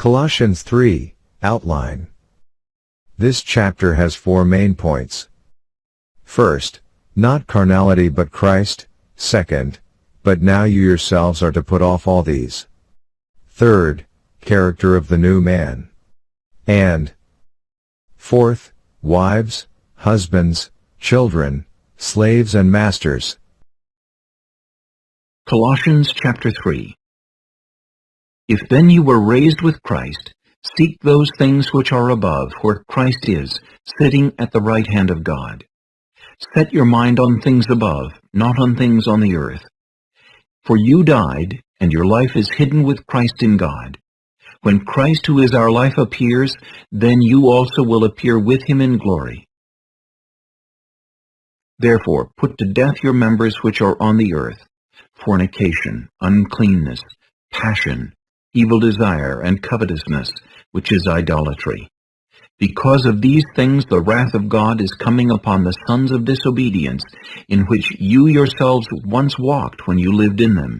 Colossians 3, Outline. This chapter has 4 main points. First, not carnality but Christ. Second, but now you yourselves are to put off all these. Third, character of the new man. And fourth, wives, husbands, children, slaves and masters. Colossians chapter 3. If then you were raised with Christ, seek those things which are above, where Christ is, sitting at the right hand of God. Set your mind on things above, not on things on the earth. For you died, and your life is hidden with Christ in God. When Christ, who is our life, appears, then you also will appear with him in glory. Therefore put to death your members which are on the earth, fornication, uncleanness, passion, evil desire, and covetousness, which is idolatry. Because of these things the wrath of God is coming upon the sons of disobedience, in which you yourselves once walked when you lived in them.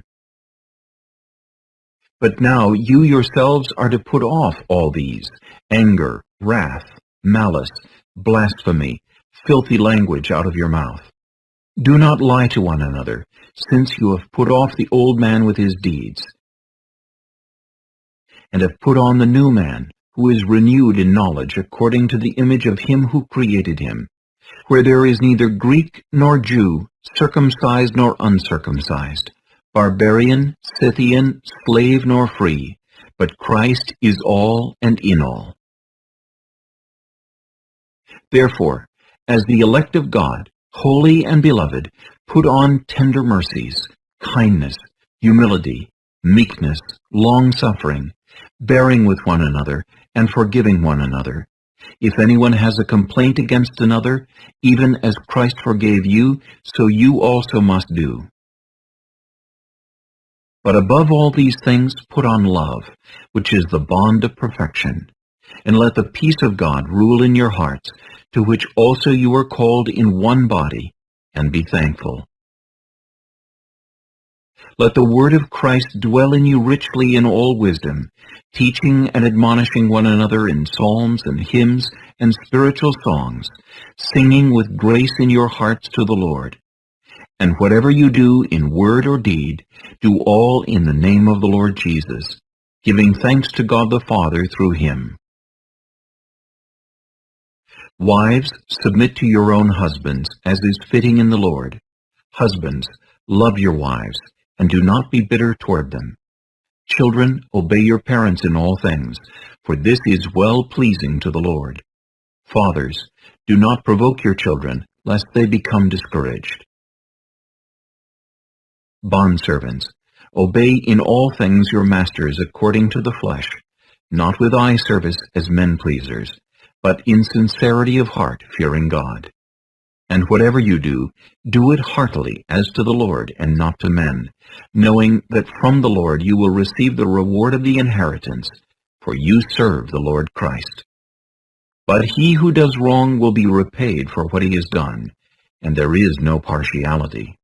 But now you yourselves are to put off all these: anger, wrath, malice, blasphemy, filthy language out of your mouth. Do not lie to one another, since you have put off the old man with his deeds, and have put on the new man, who is renewed in knowledge according to the image of him who created him, where there is neither Greek nor Jew, circumcised nor uncircumcised, barbarian, Scythian, slave nor free, but Christ is all and in all. Therefore, as the elect of God, holy and beloved, put on tender mercies, kindness, humility, meekness, long-suffering, bearing with one another, and forgiving one another. If anyone has a complaint against another, even as Christ forgave you, so you also must do. But above all these things put on love, which is the bond of perfection. And let the peace of God rule in your hearts, to which also you are called in one body, and be thankful. Let the word of Christ dwell in you richly in all wisdom, teaching and admonishing one another in psalms and hymns and spiritual songs, singing with grace in your hearts to the Lord. And whatever you do in word or deed, do all in the name of the Lord Jesus, giving thanks to God the Father through him. Wives, submit to your own husbands, as is fitting in the Lord. Husbands, love your wives, and do not be bitter toward them. Children, obey your parents in all things, for this is well-pleasing to the Lord. Fathers, do not provoke your children, lest they become discouraged. Bondservants, obey in all things your masters according to the flesh, not with eye service as men-pleasers, but in sincerity of heart, fearing God. And whatever you do, do it heartily as to the Lord and not to men, knowing that from the Lord you will receive the reward of the inheritance, for you serve the Lord Christ. But he who does wrong will be repaid for what he has done, and there is no partiality.